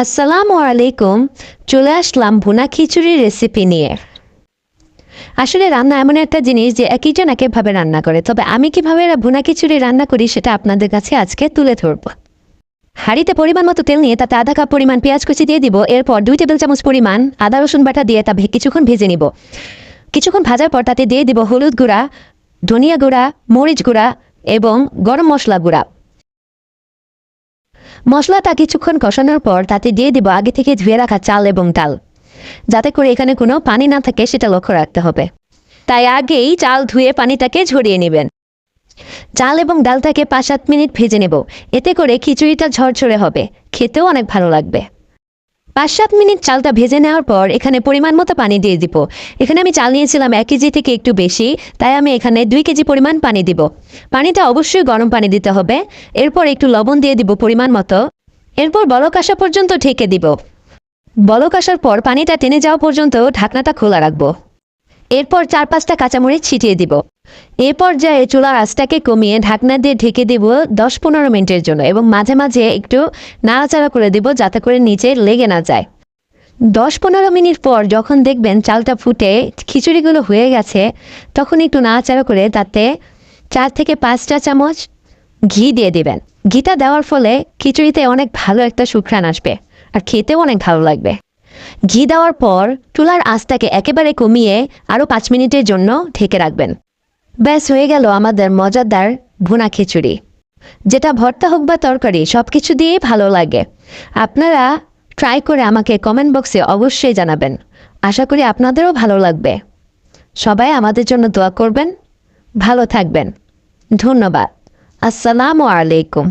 আসসালামু আলাইকুম। চলে আসলাম ভুনা খিচুড়ির রেসিপি নিয়ে। আসলে রান্না এমন একটা জিনিস যে একজন এক একভাবে রান্না করে, তবে আমি কিভাবে ভুনা খিচুড়ি রান্না করি সেটা আপনাদের কাছে আজকে তুলে ধরব। হাঁড়িতে পরিমাণ মতো তেল নিয়ে তাতে আধা কাপ পরিমাণ পেঁয়াজ কুচি দিয়ে দিব। এরপর 2 টেবিল চামচ পরিমাণ আদা রসুন বাটা দিয়ে তা কিছুক্ষণ ভেজে নিব। কিছুক্ষণ ভাজার পর তাতে দিয়ে দিব হলুদ গুঁড়া, ধনিয়া গুঁড়া, মরিচ গুঁড়া এবং গরম মশলা গুঁড়া। মশলাটা কিছুক্ষণ কষানোর পর তাতে দিয়ে দিব আগে থেকে ধুয়ে রাখা চাল এবং ডাল, যাতে করে এখানে কোনো পানি না থাকে সেটা লক্ষ্য রাখতে হবে। তাই আগেই চাল ধুয়ে পানিটাকে ঝরিয়ে নেবেন। চাল এবং ডালটাকে 5-7 মিনিট ভেজে নেব। এতে করে খিচুড়িটা ঝরঝরে হবে, খেতেও অনেক ভালো লাগবে। 5-7 মিনিট চালটা ভেজে নেওয়ার পর এখানে পরিমাণ মতো পানি দিয়ে দিব। এখানে আমি চাল নিয়েছিলাম 1 কেজি থেকে একটু বেশি, তাই আমি এখানে 2 কেজি পরিমাণ পানি দিব। পানিটা অবশ্যই গরম পানি দিতে হবে। এরপর একটু লবণ দিয়ে দিব পরিমাণ মতো। এরপর বলক আসা পর্যন্ত ঢেকে দিব। বলক আসার পর পানিটা টেনে যাওয়া পর্যন্ত ঢাকনাটা খোলা রাখবো। এরপর 4-5টা কাঁচামরিচ ছিটিয়ে দিব। এ পর্যায়ে চুলার আঁচটাকে কমিয়ে ঢাকনা দিয়ে ঢেকে দেব 10-15 মিনিটের জন্য এবং মাঝে মাঝে একটু নাড়াচাড়া করে দিব যাতে করে নিচে লেগে না যায়। 10-15 মিনিট পর যখন দেখবেন চালটা ফুটে খিচুড়িগুলো হয়ে গেছে, তখন একটু নাড়াচাড়া করে তাতে 4 থেকে 5টা চামচ ঘি দিয়ে দিবেন। ঘিটা দেওয়ার ফলে খিচুড়িতে অনেক ভালো একটা সুঘ্রাণ আসবে আর খেতেও অনেক ভালো লাগবে। ঘি দেওয়ার পর চুলার আঁচটাকে একেবারে কমিয়ে আরও 5 মিনিটের জন্য ঢেকে রাখবেন। ব্যাস হয়ে গেল আমাদের মজাদার ভুনা খিচুড়ি, যেটা ভর্তা হোক বা তরকারি সব কিছু দিয়েই ভালো লাগে। আপনারা ট্রাই করে আমাকে কমেন্ট বক্সে অবশ্যই জানাবেন। আশা করি আপনাদেরও ভালো লাগবে। সবাই আমাদের জন্য দোয়া করবেন। ভালো থাকবেন। ধন্যবাদ। আসসালামু আলাইকুম।